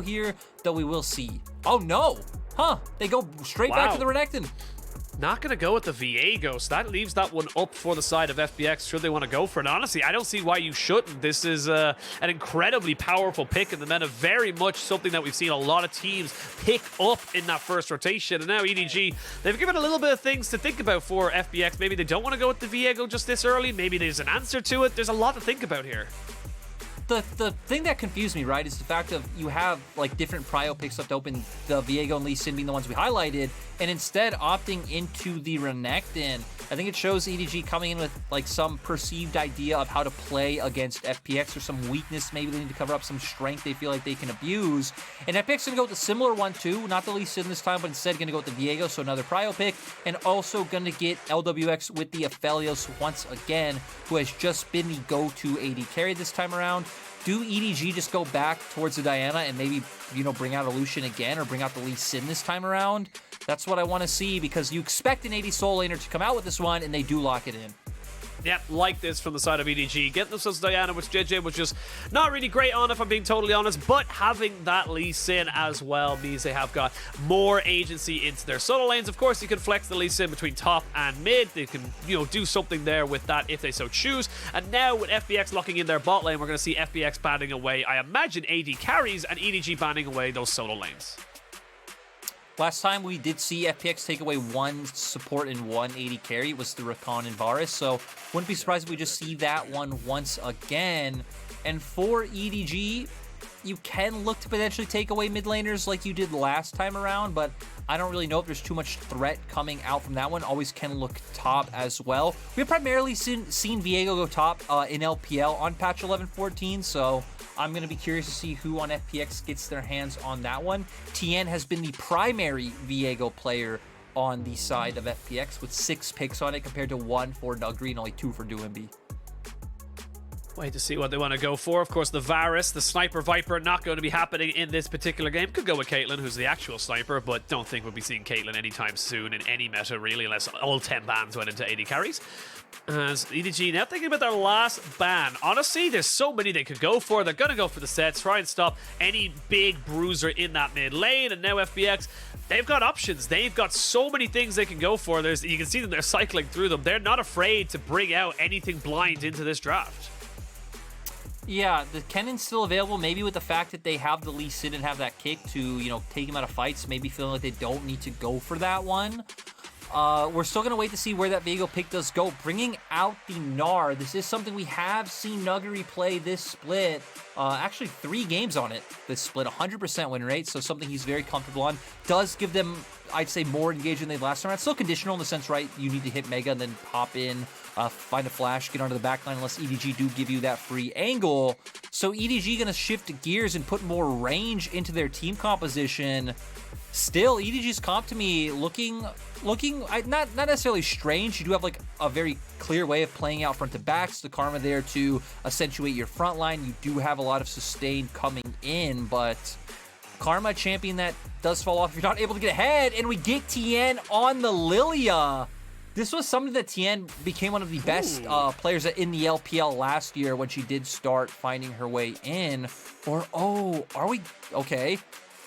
here, though we will see. Oh no! Huh, they go straight back to the Renekton. Not going to go with the Viego, so that leaves that one up for the side of FPX should they want to go for it. Honestly, I don't see why you shouldn't. This is an incredibly powerful pick in the meta, very much something that we've seen a lot of teams pick up in that first rotation. And now EDG, they've given a little bit of things to think about for FPX. Maybe they don't want to go with the Viego just this early. Maybe there's an answer to it. There's a lot to think about here. The thing that confused me, right, is the fact of you have like different prio picks left open, the Viego and Lee Sin being the ones we highlighted, and instead opting into the Renekton. I think it shows EDG coming in with like some perceived idea of how to play against FPX, or some weakness maybe they need to cover up, some strength they feel like they can abuse. And FPX gonna go with a similar one too, not the Lee Sin this time, but instead gonna go with the Viego, so another prio pick, and also gonna get Lwx with the Aphelios once again, who has just been the go-to AD carry this time around. Do EDG just go back towards the Diana and maybe, you know, bring out a Lucian again, or bring out the Lee Sin this time around? That's what I want to see, because you expect an AD solo laner to come out with this one, and they do lock it in. Yep, like this from the side of EDG. Getting themselves Diana, which Jiejie was just not really great on, if I'm being totally honest, but having that Lee Sin as well means they have got more agency into their solo lanes. Of course, you can flex the Lee Sin between top and mid. They can, you know, do something there with that if they so choose. And now with FPX locking in their bot lane, we're going to see FPX banning away, I imagine, AD carries, and EDG banning away those solo lanes. Last time we did see FPX take away one support and one AD carry. It was the Rakan and Varus, so wouldn't be surprised if we just see that one once again. And for EDG, you can look to potentially take away mid laners like you did last time around, but I don't really know if there's too much threat coming out from that one. Always can look top as well. We've primarily seen Viego go top in LPL on patch 11.14, so I'm going to be curious to see who on FPX gets their hands on that one. Tian has been the primary Viego player on the side of FPX with 6 picks on it compared to 1 for Nuguri and only 2 for Doinb. Wait to see what they want to go for. Of course, the Varus, the Sniper Viper, not going to be happening in this particular game. Could go with Caitlyn, who's the actual sniper, but don't think we'll be seeing Caitlyn anytime soon in any meta, really, unless all 10 bans went into AD carries. As EDG now thinking about their last ban. Honestly, there's so many they could go for. They're going to go for the sets, try and stop any big bruiser in that mid lane. And now FPX, they've got options. They've got so many things they can go for. You can see them, they're cycling through them. They're not afraid to bring out anything blind into this draft. Yeah, the Kennen's still available, maybe with the fact that they have the Lee Sin and have that kick to, you know, take him out of fights, maybe feeling like they don't need to go for that one. We're still going to wait to see where that Viego pick does go. Bringing out the Gnar. This is something we have seen Nuguri play this split. Actually, 3 games on it this split. 100% win rate, so something he's very comfortable on. Does give them, I'd say, more engagement than they last time. It's still conditional in the sense, right? You need to hit Mega and then pop in, find a flash, get onto the backline unless EDG do give you that free angle. So EDG going to shift gears and put more range into their team composition. Still, EDG's comp to me looking not necessarily strange. You do have like a very clear way of playing out front to backs. The Karma there to accentuate your front line. You do have a lot of sustain coming in, but Karma champion that does fall off if you're not able to get ahead. And we get Tian on the Lillia. This was something that Tian became one of the best players in the LPL last year when she did start finding her way in. Or are we okay?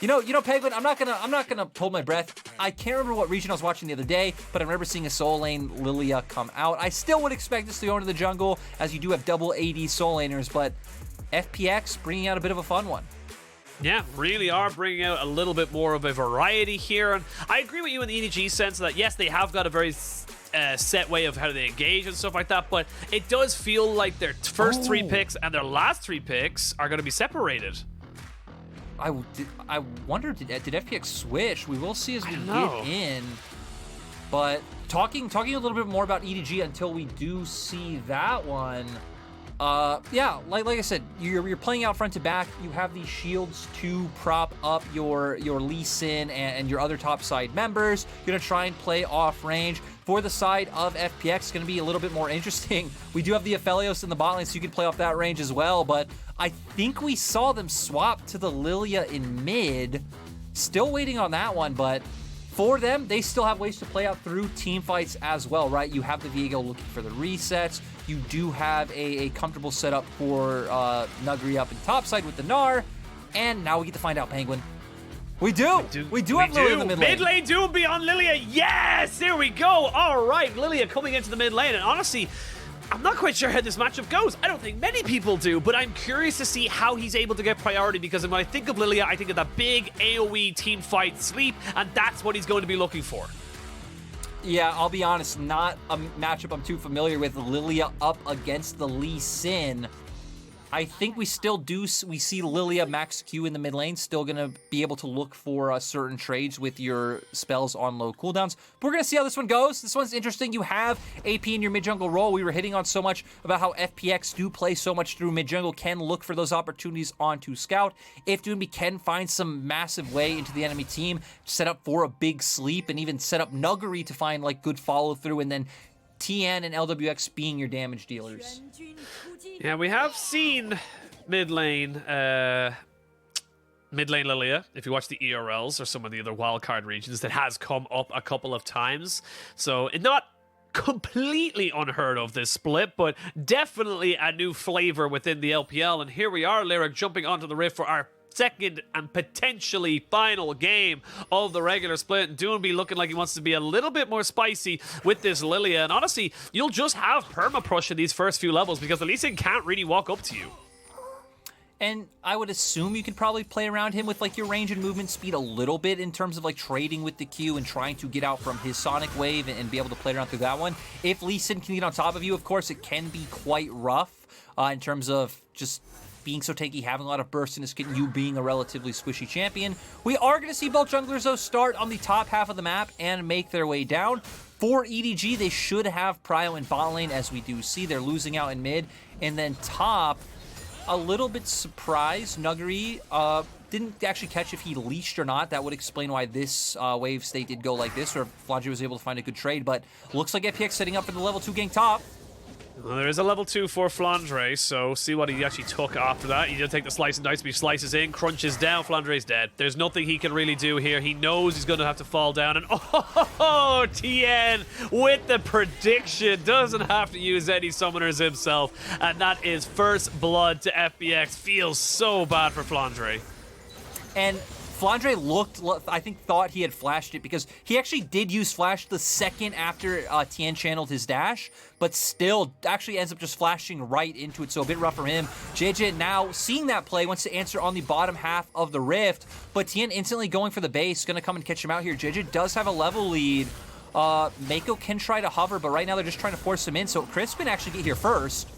You know, Penguin, I'm not gonna hold my breath. I can't remember what region I was watching the other day, but I remember seeing a solo lane Lillia come out. I still would expect this to go into the jungle, as you do have double AD solo laners, but FPX bringing out a bit of a fun one. Yeah, really are bringing out a little bit more of a variety here, and I agree with you in the EDG sense that yes, they have got a very set way of how they engage and stuff like that, but it does feel like their first 3 picks and their last 3 picks are going to be separated. I wonder, did FPX switch? We will see as we get in. But talking a little bit more about EDG until we do see that one. Yeah, like I said, you're playing out front to back. You have these shields to prop up your Lee Sin and your other top side members. You're gonna try and play off range. For the side of FPX, it's going to be a little bit more interesting. We do have the Aphelios in the bot lane, so you can play off that range as well, but I think we saw them swap to the Lillia in mid. Still waiting on that one, but for them, they still have ways to play out through team fights as well, right? You have the Viego looking for the resets. You do have a comfortable setup for Nuguri up in top side with the Gnar. And now we get to find out, Penguin. We do have Lillia in the mid lane. Mid lane Doinb on Lillia. Yes, there we go. All right, Lillia coming into the mid lane. And honestly, I'm not quite sure how this matchup goes. I don't think many people do, but I'm curious to see how he's able to get priority, because when I think of Lillia, I think of that big AoE team fight sleep, and that's what he's going to be looking for. Yeah, I'll be honest, not a matchup I'm too familiar with. Lillia up against the Lee Sin. I think we still we see Lillia max Q in the mid lane, still going to be able to look for certain trades with your spells on low cooldowns. But we're going to see how this one goes. This one's interesting. You have AP in your mid jungle role. We were hitting on so much about how FPX do play so much through mid jungle, can look for those opportunities onto Scout. If Doinb can find some massive way into the enemy team, set up for a big sleep, and even set up Nuguri to find like good follow through, and then Tian and Lwx being your damage dealers. Yeah, we have seen mid lane Lillia, if you watch the ERLs or some of the other wildcard regions, that has come up a couple of times. So it's not completely unheard of, this split, but definitely a new flavor within the LPL. And here we are, Lyric, jumping onto the Rift for our second and potentially final game of the regular split. And Doinb looking like he wants to be a little bit more spicy with this Lillia. And honestly, you'll just have perma-push in these first few levels because the Lee Sin can't really walk up to you. And I would assume you could probably play around him with like your range and movement speed a little bit in terms of like trading with the Q and trying to get out from his Sonic Wave and be able to play around through that one. If Lee Sin can get on top of you, of course, it can be quite rough in terms of just being so tanky, having a lot of burst in his kit, and you being a relatively squishy champion. We are going to see both junglers, though, start on the top half of the map and make their way down. For EDG, they should have Prio in bot lane, as we do see. They're losing out in mid. And then top, a little bit surprised. Nuguri didn't actually catch if he leashed or not. That would explain why this wave state did go like this, or if Flandre was able to find a good trade. But looks like FPX setting up for the level 2 gank top. Well, there is a level 2 for Flandre, so see what he actually took after that. He did take the slice and dice, but he slices in, crunches down. Flandre's dead. There's nothing he can really do here. He knows he's going to have to fall down, and oh, Tian with the prediction. Doesn't have to use any summoners himself, and that is first blood to FPX. Feels so bad for Flandre. And Flandre thought he had flashed it, because he actually did use flash the second after Tian channeled his dash, but still actually ends up just flashing right into it, so a bit rough for him. Jiejie now seeing that play wants to answer on the bottom half of the Rift, but Tian instantly going for the base, gonna come and catch him out here. Jiejie does have a level lead. Meiko can try to hover, but right now they're just trying to force him in, so Crispin actually get here first.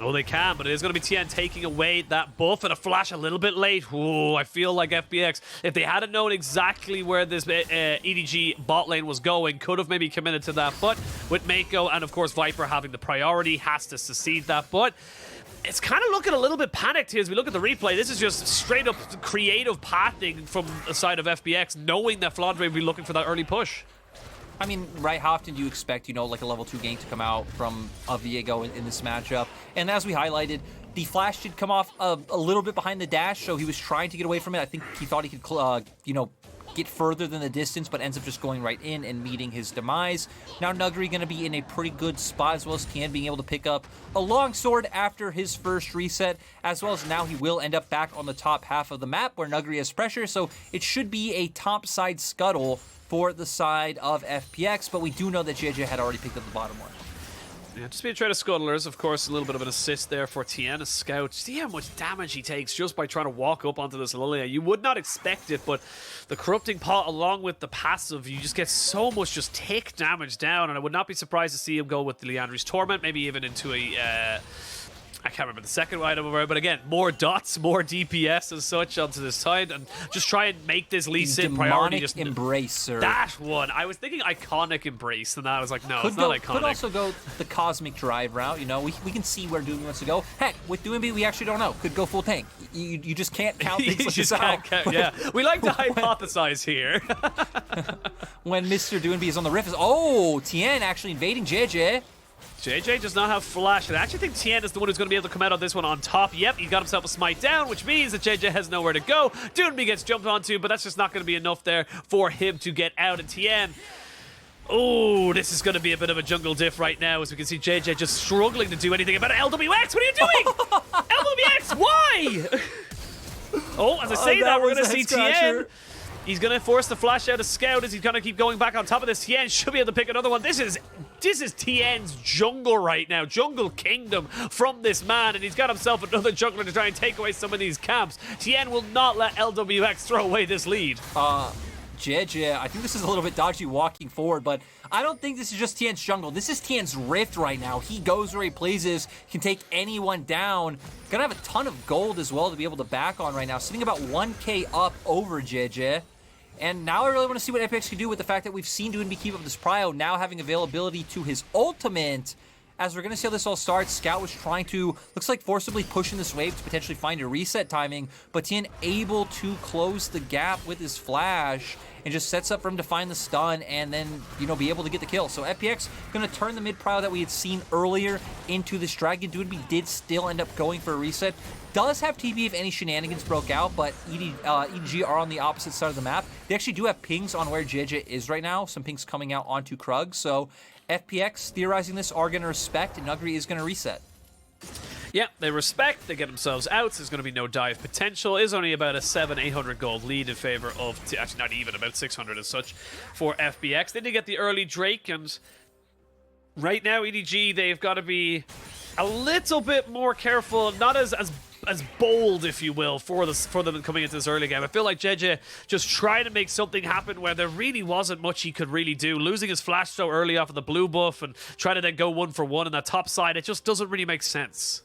Oh, they can, but it is going to be Tian taking away that buff, and a flash a little bit late. Ooh, I feel like FPX, if they hadn't known exactly where this EDG bot lane was going, could have maybe committed to that. But with Meiko and, of course, Viper having the priority, has to succeed that. But it's kind of looking a little bit panicked here as we look at the replay. This is just straight up creative pathing from the side of FPX, knowing that Flandre will be looking for that early push. I mean, right, how often do you expect, like a level 2 gank to come out from a Viego in this matchup? And as we highlighted, the flash did come off a little bit behind the dash, so he was trying to get away from it. I think he thought he could, get further than the distance, but ends up just going right in and meeting his demise. Now Nuguri going to be in a pretty good spot, as well as Tian being able to pick up a longsword after his first reset, as well as now he will end up back on the top half of the map where Nuguri has pressure, so it should be a top side scuttle for the side of FPX, but we do know that Jiejie had already picked up the bottom one. Yeah, just being trade of scuttlers, of course, a little bit of an assist there for Tian, a scout. See how much damage he takes just by trying to walk up onto this Lillia. You would not expect it, but the corrupting pot along with the passive, you just get so much just take damage down, and I would not be surprised to see him go with the Liandry's Torment, maybe even into a I can't remember the second item over, but again, more dots, more DPS as such onto this side, and just try and make this Lee Sin priority. Just Embrace, sir. That one. I was thinking Iconic Embrace, and I was like, no, it's not Iconic. Could also go the Cosmic Drive route, we can see where Doinb wants to go. Heck, with Doinb, we actually don't know. Could go full tank. You just can't count things like this out. Yeah, we like to hypothesize here. When Mr. Doinb is on the Rift, Tian actually invading Jiejie. Jiejie does not have flash, and I actually think Tian is the one who's going to be able to come out on this one on top. Yep, he got himself a smite down, which means that Jiejie has nowhere to go. Doinb gets jumped onto, but that's just not going to be enough there for him to get out. And Tian, oh, this is going to be a bit of a jungle diff right now, as we can see Jiejie just struggling to do anything about it. Lwx, what are you doing? Lwx, why? Oh, as I say that, we're going to see Tian. Tian. He's going to force the flash out of Scout as he's going to keep going back on top of this. Tian should be able to pick another one. This is Tian's jungle right now. Jungle kingdom from this man, and he's got himself another jungler to try and take away some of these camps. Tian will not let Lwx throw away this lead. Jiejie, I think this is a little bit dodgy walking forward, but I don't think this is just Tian's jungle. This is Tian's rift right now. He goes where he pleases, can take anyone down. Gonna have a ton of gold as well to be able to back on right now. Sitting about 1k up over Jiejie. And now I really want to see what FPX can do with the fact that we've seen Doinb keep up this prio, now having availability to his ultimate. As we're going to see how this all starts, Scout was trying to, looks like forcibly pushing this wave to potentially find a reset timing, but Tian able to close the gap with his flash and just sets up for him to find the stun and then, you know, be able to get the kill. So FPX going to turn the mid prio that we had seen earlier into this dragon. Doinb did still end up going for a reset. Does have TP if any shenanigans broke out, but EDG are on the opposite side of the map. They actually do have pings on where Jiejie is right now. Some pings coming out onto Krug, so FPX theorizing this are going to respect, and Nuguri is going to reset. Yeah, they respect, they get themselves out. There's going to be no dive potential. Is only about a 700-800 gold lead in favor of, actually not even, about 600 as such for FPX. They did get the early Drake, and right now EDG, they've got to be a little bit more careful, not as bold, if you will, for them coming into this early game. I feel like Jiejie just tried to make something happen where there really wasn't much he could really do. Losing his flash so early off of the blue buff and trying to then go 1-for-1 in that top side, it just doesn't really make sense.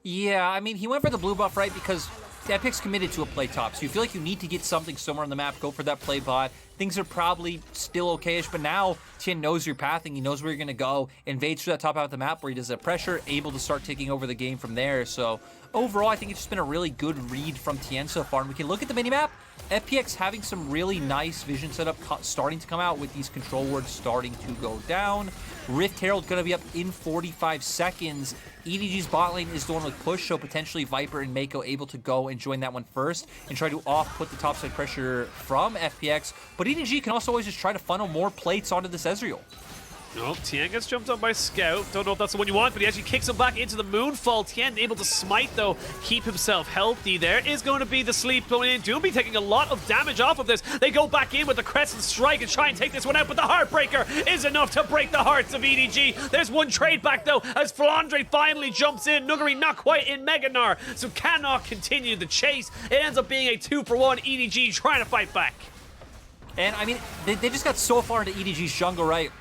Yeah, I mean, he went for the blue buff, right, because FPX committed to a play top, so you feel like you need to get something somewhere on the map, go for that play bot. Things are probably still okay-ish, but now Tian knows your pathing, he knows where you're going to go, invades through that top half of the map where he does that pressure, able to start taking over the game from there. So overall, I think it's just been a really good read from Tian so far, and we can look at the minimap. FPX having some really nice vision setup starting to come out with these control wards starting to go down. Rift Herald going to be up in 45 seconds. EDG's bot lane is the one with push, so potentially Viper and Meiko able to go and join that one first and try to off-put the topside pressure from FPX. But EDG can also always just try to funnel more plates onto this Ezreal. No, Tian gets jumped on by Scout. Don't know if that's the one you want, but he actually kicks him back into the Moonfall. Tian able to smite, though, keep himself healthy. There is going to be the sleep going in. Doinb taking a lot of damage off of this. They go back in with the Crescent Strike and try and take this one out, but the Heartbreaker is enough to break the hearts of EDG. There's one trade back, though, as Flandre finally jumps in. Nuguri not quite in Mega Gnar, so cannot continue the chase. It ends up being a 2-for-1. EDG trying to fight back. And, I mean, they just got so far into EDG's jungle, right?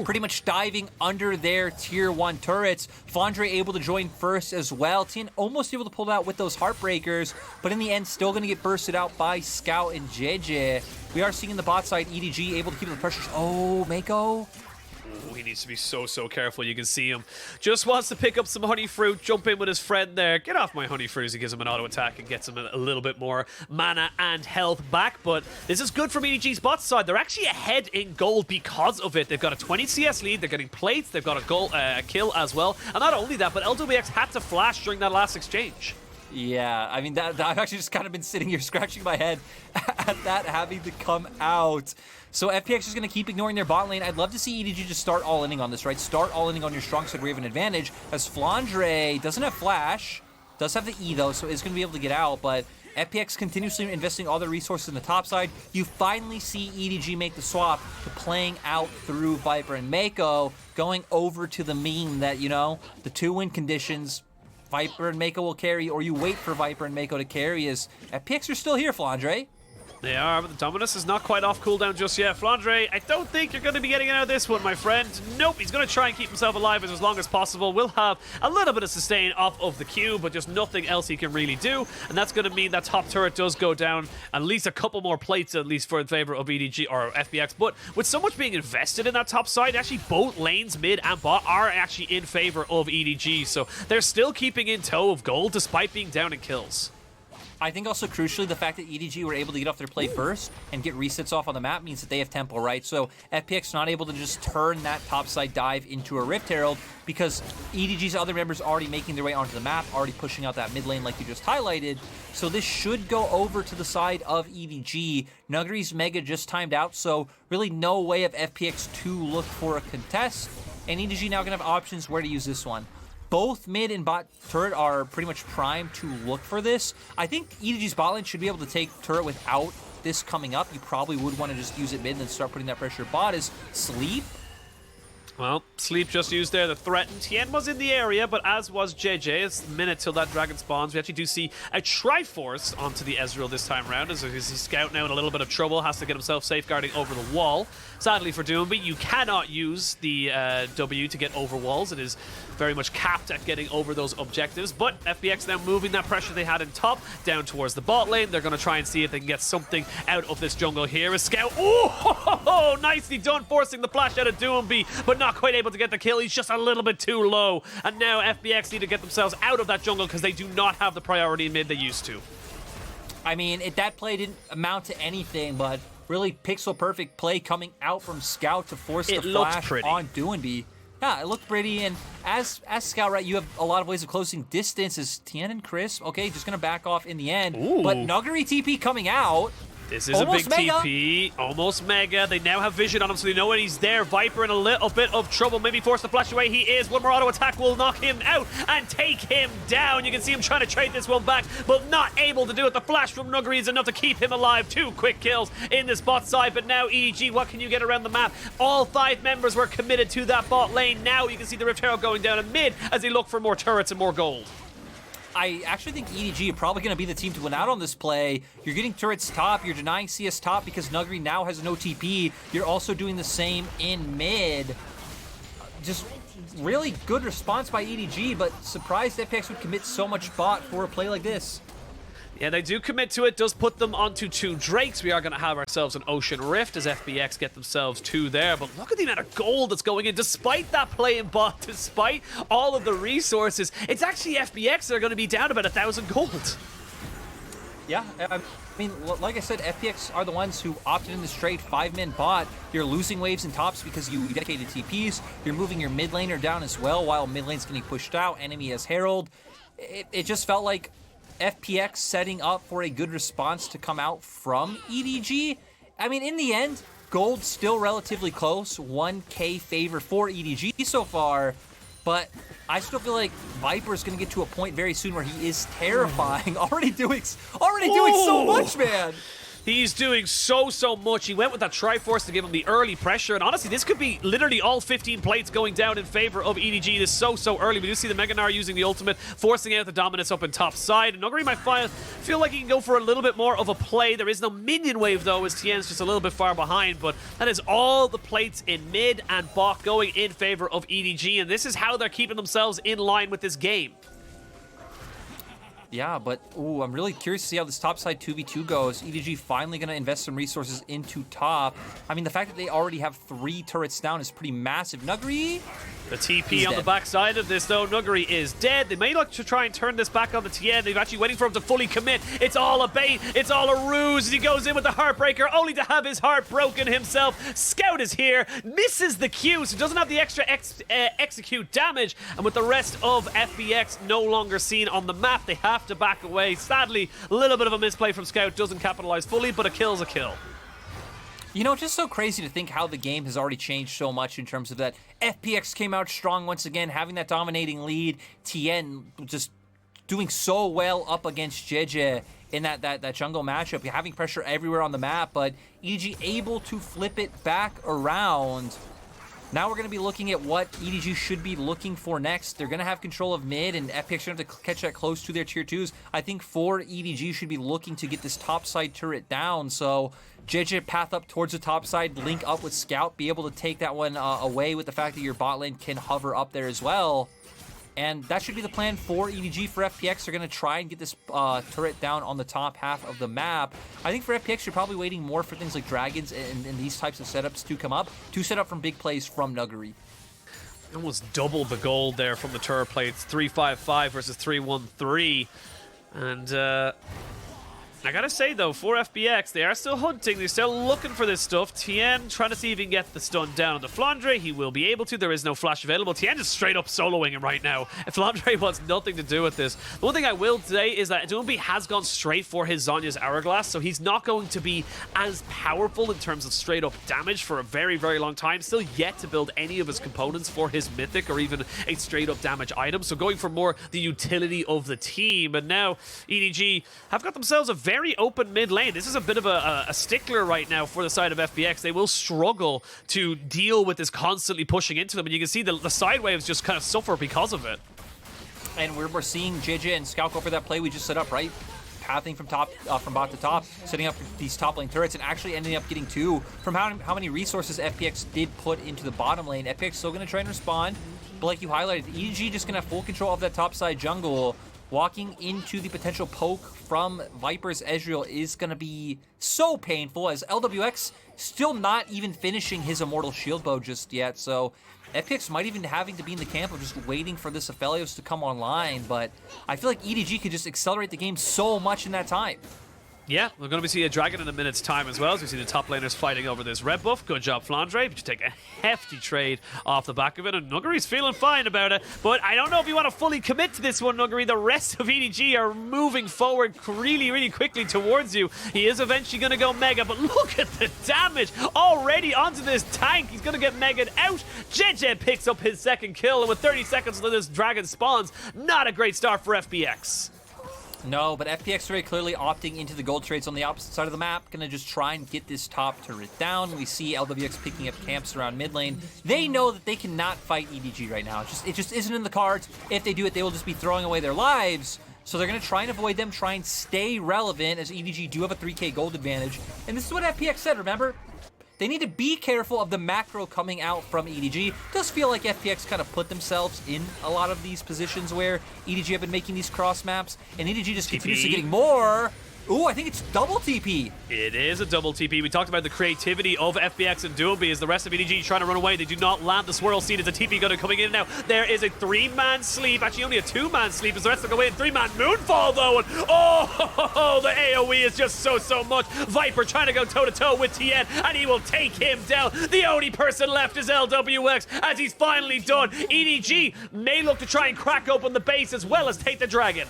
Pretty much diving under their tier 1 turrets. Flandre able to join first as well. Tian almost able to pull it out with those Heartbreakers, but in the end still going to get bursted out by Scout and Jiejie. We are seeing in the bot side EDG able to keep the pressure. Oh, Meiko. He needs to be so careful. You can see him. Just wants to pick up some honey fruit, jump in with his friend there. Get off my honey fruit as he gives him an auto attack and gets him a little bit more mana and health back. But this is good from EDG's bot side. They're actually ahead in gold because of it. They've got a 20 CS lead. They're getting plates. They've got a kill as well. And not only that, but Lwx had to flash during that last exchange. Yeah, I mean, that I've actually just kind of been sitting here scratching my head at that having to come out. So FPX is going to keep ignoring their bot lane. I'd love to see EDG just start all-inning on this, right? Start all-inning on your strong side where you have an advantage, as Flandre doesn't have flash, does have the E though, so is going to be able to get out, but FPX continuously investing all their resources in the top side. You finally see EDG make the swap to playing out through Viper and Meiko, going over to the meme that, you know, the 2-win conditions, Viper and Meiko will carry, or you wait for Viper and Meiko to carry, as FPX are still here, Flandre. They are, but the Dominus is not quite off cooldown just yet. Flandre, I don't think you're going to be getting out of this one, my friend. Nope, he's going to try and keep himself alive as long as possible. We'll have a little bit of sustain off of the Q, but just nothing else he can really do. And that's going to mean that top turret does go down. At least a couple more plates, at least, for in favor of EDG or FPX. But with so much being invested in that top side, actually both lanes, mid and bot, are actually in favor of EDG. So they're still keeping in tow of gold despite being down in kills. I think also crucially the fact that EDG were able to get off their play first and get resets off on the map means that they have tempo, right? So FPX not able to just turn that topside dive into a Rift Herald because EDG's other members already making their way onto the map, already pushing out that mid lane like you just highlighted. So this should go over to the side of EDG. Nuguri's Mega just timed out, so really no way of FPX to look for a contest. And EDG now gonna have options where to use this one. both mid and bot turret are pretty much primed to look for this. I think EDG's bot lane should be able to take turret without this coming up. You probably would want to just use it mid and then start putting that pressure. Bot is Sleep. Well, Sleep just used there the threaten. Tian was in the area, but as was Jiejie. It's a minute till that dragon spawns. We actually do see a Triforce onto the Ezreal this time around, as he's Scout now in a little bit of trouble, has to get himself safeguarding over the wall. Sadly for Doinb, you cannot use the W to get over walls. It is very much capped at getting over those objectives, but FPX now moving that pressure they had in top down towards the bot lane. They're going to try and see if they can get something out of this jungle here. A Scout, oh, nicely done, forcing the flash out of Doinb, but not quite able to get the kill. He's just a little bit too low, and now FPX need to get themselves out of that jungle because they do not have the priority in mid they used to. I mean, that play didn't amount to anything, but really pixel perfect play coming out from Scout to force the flash on Doinb. Yeah, it looked pretty, and as Scout, right, you have a lot of ways of closing distance. As Tian and Chris, okay, just gonna back off in the end. Ooh. But Nuguri TP coming out. This is almost a big mega. TP, almost mega. They now have vision on him, so they know when he's there. Viper in a little bit of trouble. Maybe force the flash away. He is. One more auto attack will knock him out and take him down. You can see him trying to trade this one back, but not able to do it. The flash from Nuguri is enough to keep him alive. 2 quick kills in this bot side, but now EDG, what can you get around the map? All 5 members were committed to that bot lane. Now you can see the Rift Herald going down in mid as they look for more turrets and more gold. I actually think EDG are probably going to be the team to win out on this play. You're getting turrets top, you're denying CS top because Nuguri now has no TP. You're also doing the same in mid. Just really good response by EDG, but surprised FPX would commit so much bot for a play like this. Yeah, they do commit to it. Does put them onto 2 Drakes. We are going to have ourselves an Ocean Rift as FPX get themselves 2 there. But look at the amount of gold that's going in. Despite that play in bot, despite all of the resources, it's actually FPX that are going to be down about 1,000 gold. Yeah, I mean, like I said, FPX are the ones who opted in the straight 5-man bot. You're losing waves and tops because you dedicated TPs. You're moving your mid laner down as well while mid lane's getting pushed out. Enemy has Herald. It just felt like FPX setting up for a good response to come out from EDG. I mean, in the end, gold's still relatively close. 1K favor for EDG so far, but I still feel like Viper's going to get to a point very soon where he is terrifying. Already doing so much, man. He's doing so much. He went with that Triforce to give him the early pressure, and honestly, this could be literally all 15 plates going down in favor of EDG. It is so early. We do see the Mega Gnar using the ultimate, forcing out the dominance up in top side, and Nuguri might feel like he can go for a little bit more of a play. There is no minion wave, though, as Tian's just a little bit far behind, but that is all the plates in mid and bot going in favor of EDG, and this is how they're keeping themselves in line with this game. Yeah, but I'm really curious to see how this topside 2v2 goes. EDG finally going to invest some resources into top. I mean, the fact that they already have 3 turrets down is pretty massive. Nuguri? The TP on the backside of this, though. Nuguri is dead. They may look to try and turn this back on the Tian. They're actually waiting for him to fully commit. It's all a bait. It's all a ruse. He goes in with the Heartbreaker, only to have his heart broken himself. Scout is here, misses the Q, so doesn't have the extra execute damage. And with the rest of FPX no longer seen on the map, they have to back away. Sadly, a little bit of a misplay from Scout. Doesn't capitalize fully, but a kill's a kill. You know, just so crazy to think how the game has already changed so much in terms of that. FPX came out strong once again, having that dominating lead. Tian just doing so well up against Jiejie in that jungle matchup, having pressure everywhere on the map, but EDG able to flip it back around. Now we're going to be looking at what EDG should be looking for next. They're going to have control of mid, and FPX should have to catch that close to their tier 2s. I think for EDG should be looking to get this top side turret down, so Jiejie path up towards the top side, link up with Scout, be able to take that one away with the fact that your bot lane can hover up there as well. And that should be the plan for EDG. For FPX, they're going to try and get this turret down on the top half of the map. I think for FPX, you're probably waiting more for things like dragons and these types of setups to come up, to set up from big plays from Nuguri. Almost doubled the gold there from the turret plates. 355 versus 313. And I gotta say though, for FPX, they are still hunting, they're still looking for this stuff. Tian trying to see if he can get the stun down on the Flandre. He will be able to. There is no flash available. Tian just straight up soloing him right now. Flandre wants nothing to do with this. The one thing I will say is that Doinb has gone straight for his Zhonya's Hourglass, so he's not going to be as powerful in terms of straight up damage for a very, very long time. Still yet to build any of his components for his mythic or even a straight up damage item. So going for more the utility of the team. And now EDG have got themselves a very open mid lane. This is a bit of a stickler right now for the side of FPX. They will struggle to deal with this constantly pushing into them, and you can see the side waves just kind of suffer because of it. And we're seeing Jiejie and Scout go for that play we just set up, right? Pathing from bot to top, setting up these top lane turrets, and actually ending up getting two from how many resources FPX did put into the bottom lane. FPX still going to try and respond, but like you highlighted, EDG just going to have full control of that top side jungle. Walking into the potential poke from Viper's Ezreal is going to be so painful, as Lwx still not even finishing his Immortal Shield Bow just yet, so FPX might even having to be in the camp of just waiting for this Aphelios to come online, but I feel like EDG could just accelerate the game so much in that time. Yeah, we're going to see a dragon in a minute's time as well, as we see the top laners fighting over this red buff. Good job, Flandre, but you take a hefty trade off the back of it, and Nuguri's feeling fine about it, but I don't know if you want to fully commit to this one, Nuguri. The rest of EDG are moving forward really, really quickly towards you. He is eventually going to go Mega, but look at the damage already onto this tank. He's going to get Mega'd out. Jiejie picks up his second kill, and with 30 seconds until this dragon spawns, not a great start for FPX. No, but FPX very clearly opting into the gold trades on the opposite side of the map. Gonna just try and get this top turret down. We see Lwx picking up camps around mid lane. They know that they cannot fight EDG right now. It just isn't in the cards. If they do it, they will just be throwing away their lives. So they're going to try and avoid them, try and stay relevant, as EDG do have a 3k gold advantage. And this is what FPX said, remember? They need to be careful of the macro coming out from EDG. It does feel like FPX kind of put themselves in a lot of these positions where EDG have been making these cross maps, and EDG just continues to getting more. Ooh, I think it's double TP. It is a double TP. We talked about the creativity of FPX and Doinb as the rest of EDG trying to run away. They do not land the swirl seed as a TP gunner coming in now. There is a 3-man sleep. Actually, only a 2-man sleep as the rest of them go in. 3-man moonfall, though. And oh, the AoE is just so much. Viper trying to go toe-to-toe with Tian, and he will take him down. The only person left is Lwx as he's finally done. EDG may look to try and crack open the base as well as take the dragon.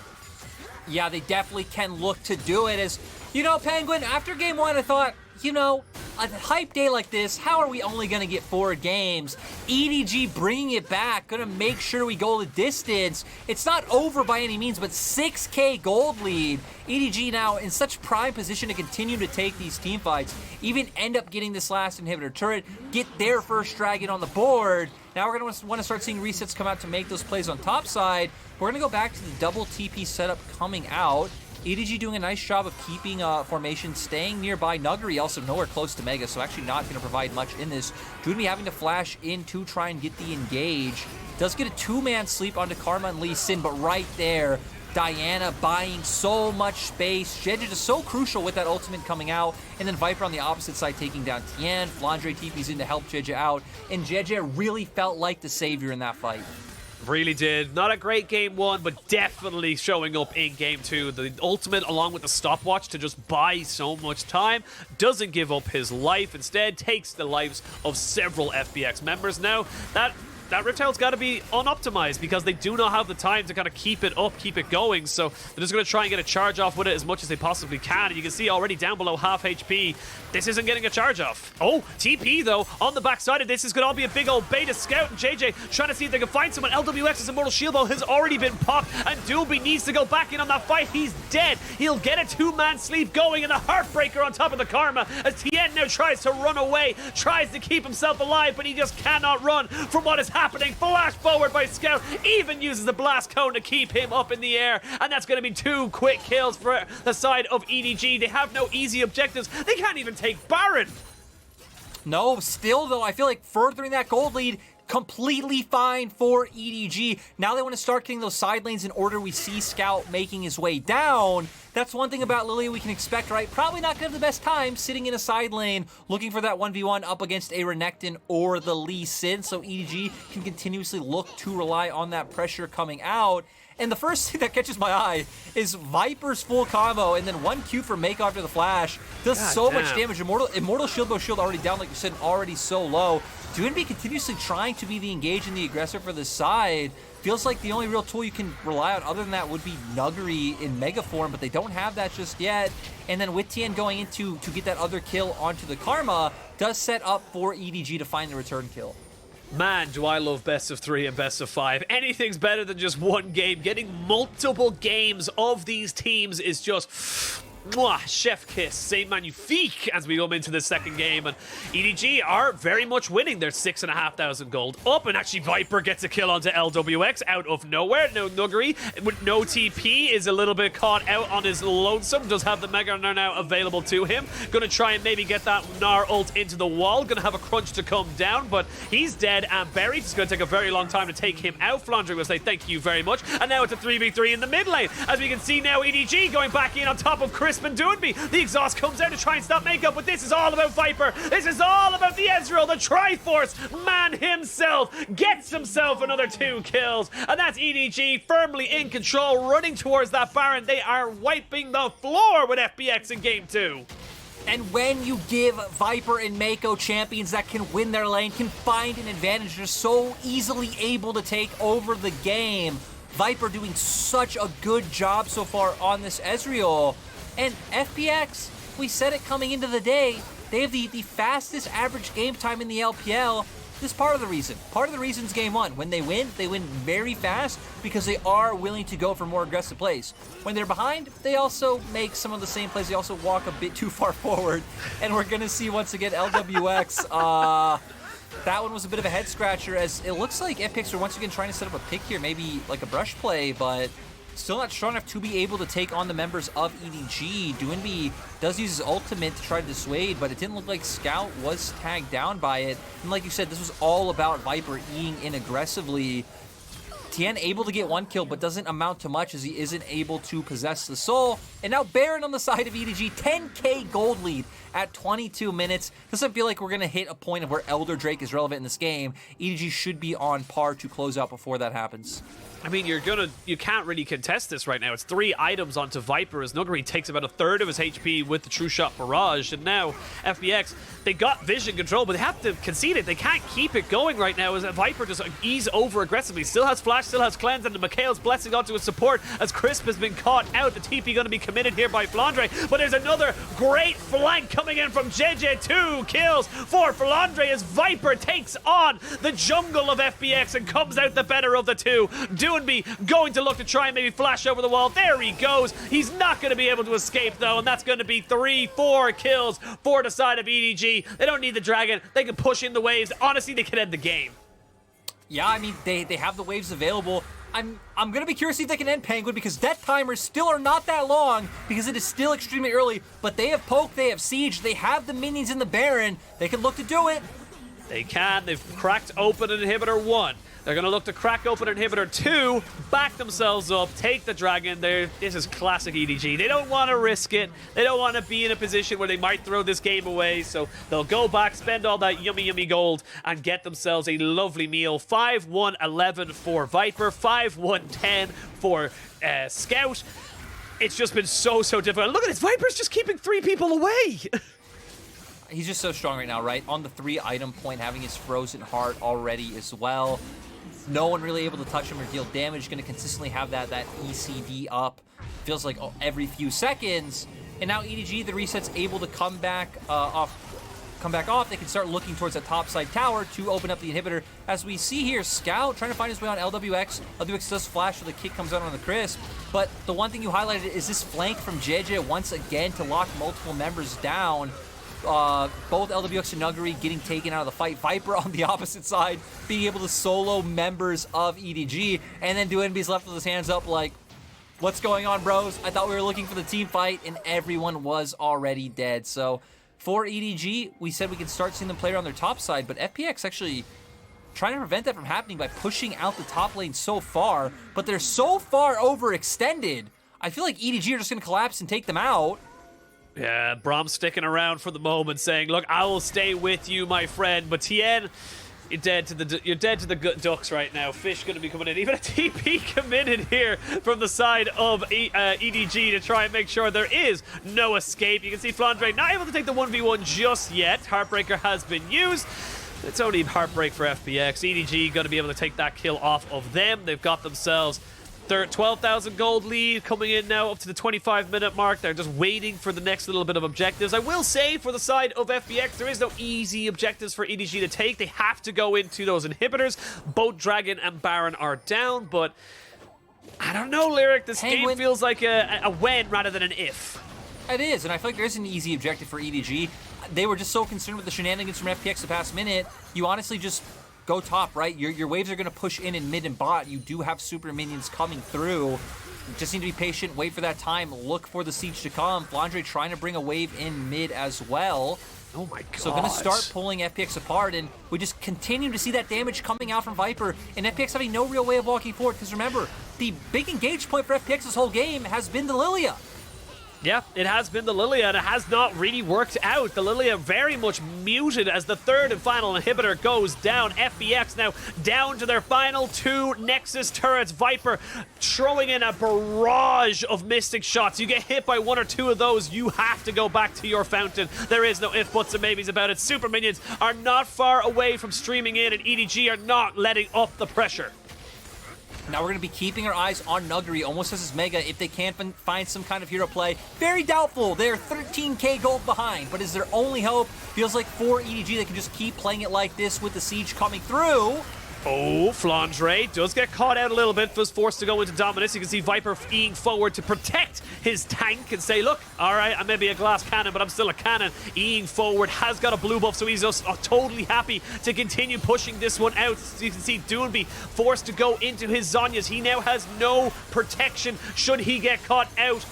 Yeah, they definitely can look to do it. As, you know, Penguin, after game one, I thought, you know, a hype day like this, how are we only going to get 4 games? EDG bringing it back, going to make sure we go the distance. It's not over by any means, but 6k gold lead. EDG now in such prime position to continue to take these team fights, even end up getting this last inhibitor turret, get their first dragon on the board. Now we're going to want to start seeing resets come out to make those plays on top side. We're going to go back to the double TP setup coming out. EDG doing a nice job of keeping formation, staying nearby. Nuguri also nowhere close to Mega, so actually not going to provide much in this. Doinb having to flash in to try and get the engage. Does get a 2-man sleep onto Karma and Lee Sin, but right there, Diana buying so much space. Jiejie just so crucial with that ultimate coming out. And then Viper on the opposite side taking down Tian. Flandre TP's in to help Jiejie out. And Jiejie really felt like the savior in that fight. Really did. Not a great game one, but definitely showing up in game two. The ultimate, along with the stopwatch to just buy so much time, doesn't give up his life. Instead, takes the lives of several FPX members. Now, that Riptide's got to be unoptimized because they do not have the time to kind of keep it up, keep it going. So they're just going to try and get a charge off with it as much as they possibly can. And you can see already down below half HP, this isn't getting a charge off. Oh, TP though, on the backside of this is going to all be a big old beta scout. And Jiejie trying to see if they can find someone. Lwx's Immortal Shield Ball has already been popped, and Doinb needs to go back in on that fight. He's dead. He'll get a 2-man sleep going, and the Heartbreaker on top of the Karma as Tian now tries to run away, tries to keep himself alive, but he just cannot run from what is happening. Flash forward by Scout, even uses the blast cone to keep him up in the air, and that's going to be 2 quick kills for the side of EDG. They have no easy objectives. They can't even take Baron. No, still though, I feel like furthering that gold lead completely fine for EDG. Now they want to start getting those side lanes in order. We see Scout making his way down. That's one thing about Lillia we can expect, right? Probably not going to have the best time sitting in a side lane looking for that 1v1 up against a Renekton or the Lee Sin, so EDG can continuously look to rely on that pressure coming out. And the first thing that catches my eye is Viper's full combo, and then 1Q for Meiko after the flash. Does so much damage. Immortal shield already down, like you said, already so low. Doinb continuously trying to be the engaged and the aggressor for this side. Feels like the only real tool you can rely on other than that would be Nuguri in Mega form, but they don't have that just yet. And then with Tian going into to get that other kill onto the Karma, does set up for EDG to find the return kill. Man, do I love best of 3 and best of 5. Anything's better than just one game. Getting multiple games of these teams is just... mwah, chef kiss, c'est magnifique as we go into the second game, and EDG are very much winning. They're 6,500 gold up, and actually Viper gets a kill onto Lwx out of nowhere. No Nuguri with no TP is a little bit caught out on his lonesome. Does have the Mega Gnar now available to him. Gonna try and maybe get that Gnar ult into the wall. Gonna have a crunch to come down, but he's dead and buried. It's gonna take a very long time to take him out. Flandre will say thank you very much, and now it's a 3v3 in the mid lane. As we can see now, EDG going back in on top of Chris and Doinb. The exhaust comes out to try and stop Meiko, but this is all about Viper. This is all about the Ezreal, the Triforce man himself gets himself another 2 kills, and that's EDG firmly in control, running towards that Baron. They are wiping the floor with FPX in game 2. And when you give Viper and Meiko champions that can win their lane, can find an advantage, they're so easily able to take over the game. Viper doing such a good job so far on this Ezreal. And FPX, we said it coming into the day, they have the fastest average game time in the LPL. This is part of the reason. Part of the reason is game 1. When they win very fast because they are willing to go for more aggressive plays. When they're behind, they also make some of the same plays. They also walk a bit too far forward. And we're going to see once again Lwx. That one was a bit of a head scratcher, as it looks like FPX are once again trying to set up a pick here, maybe like a brush play, but still not strong enough to be able to take on the members of EDG. Doinb does use his ultimate to try to dissuade, but it didn't look like Scout was tagged down by it. And like you said, this was all about Viper Eing in aggressively. Tian able to get 1 kill, but doesn't amount to much as he isn't able to possess the soul. And now Baron on the side of EDG, 10k gold lead at 22 minutes. Doesn't feel like we're going to hit a point of where Elder Drake is relevant in this game. EDG should be on par to close out before that happens. I mean, you can't really contest this right now. It's 3 items onto Viper as Nuguri takes about a third of his HP with the True Shot Barrage. And now FPX, they got vision control, but they have to concede it. They can't keep it going right now as Viper just ease over aggressively. Still has Flash, still has Cleanse, and Mikhail's blessing onto his support as Crisp has been caught out. The TP going to be committed here by Flandre, but there's another great flank coming in from Jiejie. 2 kills for Flandre as Viper takes on the jungle of FPX and comes out the better of the two. Doinb going to look to try and maybe flash over the wall. There he goes. He's not going to be able to escape though, and that's going to be 3-4 kills for the side of EDG. They don't need the dragon. They can push in the waves. Honestly, they can end the game. Yeah, I mean, they have the waves available. I'm going to be curious to see if they can end Penguin, because death timers still are not that long because it is still extremely early, but they have Poke, they have Siege, they have the minions in the Baron. They can look to do it. They can. They've cracked open an inhibitor 1. They're going to look to crack open inhibitor 2, back themselves up, take the dragon. This is classic EDG. They don't want to risk it. They don't want to be in a position where they might throw this game away. So they'll go back, spend all that yummy gold, and get themselves a lovely meal. 5-1-11 for Viper, 5-1-10 for Scout. It's just been so difficult. Look at this. Viper's just keeping 3 people away. He's just so strong right now, right? On the 3-item point, having his Frozen Heart already as well. No one really able to touch him or deal damage. Going to consistently have that ECD up. Feels like every few seconds. And now EDG, the reset's able to come back off. They can start looking towards that top side tower to open up the inhibitor. As we see here, Scout trying to find his way on Lwx. Lwx does flash so the kick comes out on the Crisp. But the one thing you highlighted is this flank from Jiejie once again to lock multiple members down. Both Lwx and Nuguri getting taken out of the fight. Viper on the opposite side being able to solo members of EDG. And then Doinb's left with his hands up like, what's going on, bros? I thought we were looking for the team fight, and everyone was already dead. So for EDG, we said we could start seeing them play on their top side, but FPX actually trying to prevent that from happening by pushing out the top lane so far. But they're so far overextended. I feel like EDG are just going to collapse and take them out. Yeah, Braum sticking around for the moment, saying, look, I will stay with you, my friend. But Tian, You're dead to the ducks right now. Fish going to be coming in. Even a TP committed here from the side of EDG to try and make sure there is no escape. You can see Flandre not able to take the 1v1 just yet. Heartbreaker has been used. It's only Heartbreak for FPX. EDG going to be able to take that kill off of them. They've got themselves 12,000 gold lead coming in now up to the 25-minute mark. They're just waiting for the next little bit of objectives. I will say for the side of FPX, there is no easy objectives for EDG to take. They have to go into those inhibitors. Both Dragon and Baron are down, but I don't know, Lyric. This game feels like a when rather than an if. It is, and I feel like there's an easy objective for EDG. They were just so concerned with the shenanigans from FPX the past minute. You honestly just go top, right? Your waves are going to push in mid and bot. You do have super minions coming through. You just need to be patient, wait for that time, look for the siege to come. Flandre trying to bring a wave in mid as well. Oh my god. So going to start pulling FPX apart, and we just continue to see that damage coming out from Viper, and FPX having no real way of walking forward, because remember, the big engage point for FPX this whole game has been the Lillia. Yeah, it has been the Lillia, and it has not really worked out. The Lillia very much muted as the third and final inhibitor goes down. FPX now down to their final 2 Nexus turrets. Viper throwing in a barrage of Mystic shots. You get hit by 1 or 2 of those, you have to go back to your fountain. There is no if, buts, and maybes about it. Super minions are not far away from streaming in, and EDG are not letting up the pressure. Now we're going to be keeping our eyes on Nuguri, almost as his Mega, if they can find some kind of hero play. Very doubtful. They're 13k gold behind, but is their only hope. Feels like for EDG, they can just keep playing it like this with the siege coming through. Oh, Flandre does get caught out a little bit, was forced to go into Dominus. You can see Viper eeing forward to protect his tank and say, look, all right, I may be a glass cannon, but I'm still a cannon. Eeing forward, has got a blue buff, so he's just totally happy to continue pushing this one out. So you can see Doinb forced to go into his Zhonya's. He now has no protection should he get caught out.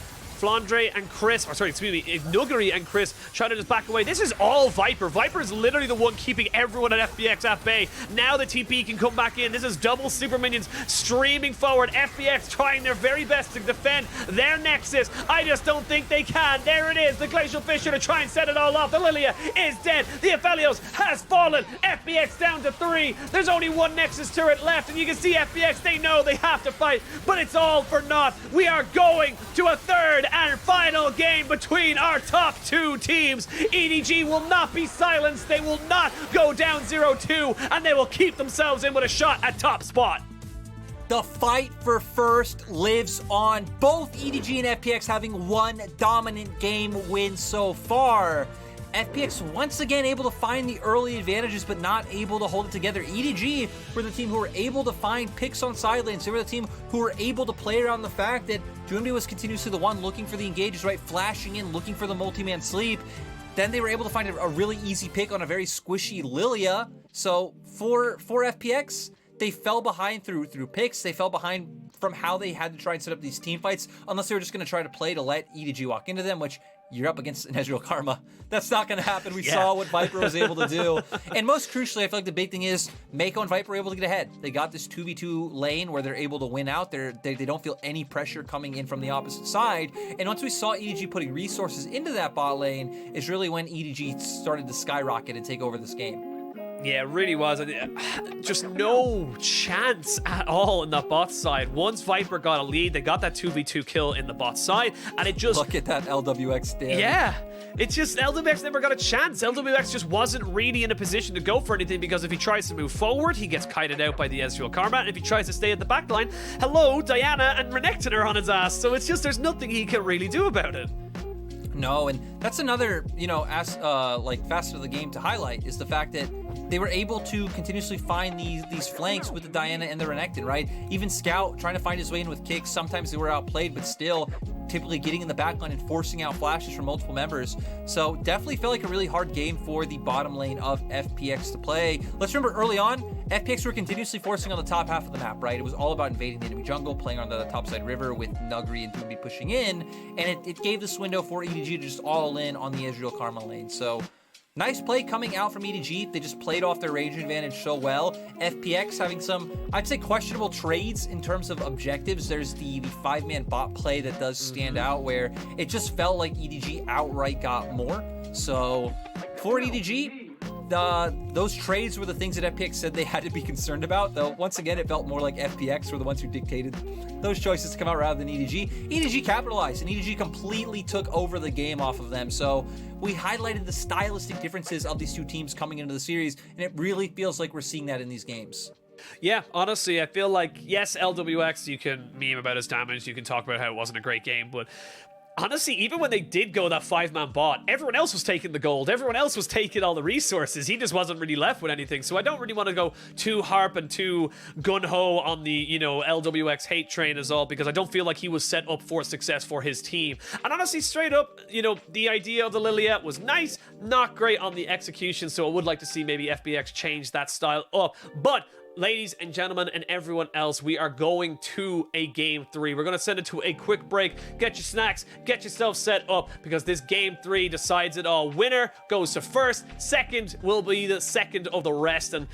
Flandre and Chris, or sorry, excuse me, Nuguri and Chris trying to just back away. This is all Viper. Viper is literally the one keeping everyone at FPX at bay. Now the TP can come back in. This is double super minions streaming forward. FPX trying their very best to defend their Nexus. I just don't think they can. There it is. The Glacial Fissure to try and set it all off. The Lillia is dead. The Aphelios has fallen. FPX down to 3. There's only 1 Nexus turret left, and you can see FPX, they know they have to fight, but it's all for naught. We are going to a third and final game between our top 2 teams. EDG will not be silenced. They will not go down 0-2, and they will keep themselves in with a shot at top spot. The fight for first lives on. Both EDG and FPX having one dominant game win so far. FPX once again able to find the early advantages, but not able to hold it together. EDG were the team who were able to find picks on side lanes. They were the team who were able to play around the fact that Doinb was continuously the one looking for the engages, right? Flashing in, looking for the multi-man sleep. Then they were able to find a really easy pick on a very squishy Lillia. So for FPX, they fell behind through picks. They fell behind from how they had to try and set up these team fights, unless they were just going to try to play to let EDG walk into them, which you're up against an Ezreal Karma. That's not going to happen. We saw what Viper was able to do. And most crucially, I feel like the big thing is Meiko and Viper were able to get ahead. They got this 2v2 lane where they're able to win out. They don't feel any pressure coming in from the opposite side. And once we saw EDG putting resources into that bot lane is really when EDG started to skyrocket and take over this game. Yeah, it really was. Just no chance at all in the bot side. Once Viper got a lead, they got that 2v2 kill in the bot side, and it just... Look at that LWX stand. Yeah. It's just, LWX never got a chance. LWX just wasn't really in a position to go for anything, because if he tries to move forward, he gets kited out by the Ezreal Karma, and if he tries to stay at the back line, hello, Diana and Renekton are on his ass. So it's just, there's nothing he can really do about it. No, and that's another, facet of the game to highlight is the fact that they were able to continuously find these flanks with the Diana and the Renekton, right? Even Scout trying to find his way in with kicks. Sometimes they were outplayed, but still typically getting in the backline and forcing out flashes from multiple members. So definitely felt like a really hard game for the bottom lane of FPX to play. Let's remember early on, FPX were continuously forcing on the top half of the map, right? It was all about invading the enemy jungle, playing on the topside river with Nuguri and Doinb pushing in, and it gave this window for EDG to just all in on the Ezreal Karma lane. So nice play coming out from EDG. They just played off their range advantage so well. FPX having some, I'd say, questionable trades in terms of objectives. There's the 5-man bot play that does stand out, where it just felt like EDG outright got more. So for EDG, those trades were the things that FPX said they had to be concerned about, though once again it felt more like FPX were the ones who dictated those choices to come out rather than EDG. EDG capitalized, and EDG completely took over the game off of them. So we highlighted the stylistic differences of these two teams coming into the series, and it really feels like we're seeing that in these games. Yeah, honestly, I feel like, yes, LWX, you can meme about his damage, you can talk about how it wasn't a great game, but honestly, even when they did go that 5-man bot, everyone else was taking the gold. Everyone else was taking all the resources. He just wasn't really left with anything. So I don't really want to go too harp and too gun-ho on the, you know, LWX hate train as all, because I don't feel like he was set up for success for his team. And honestly, straight up, you know, the idea of the Lillia was nice, not great on the execution. So I would like to see maybe FPX change that style up. But ladies and gentlemen and everyone else, we are going to a game 3. We're going to send it to a quick break. Get your snacks, get yourself set up, because this game 3 decides it all. Winner goes to first, second will be the second of the rest. And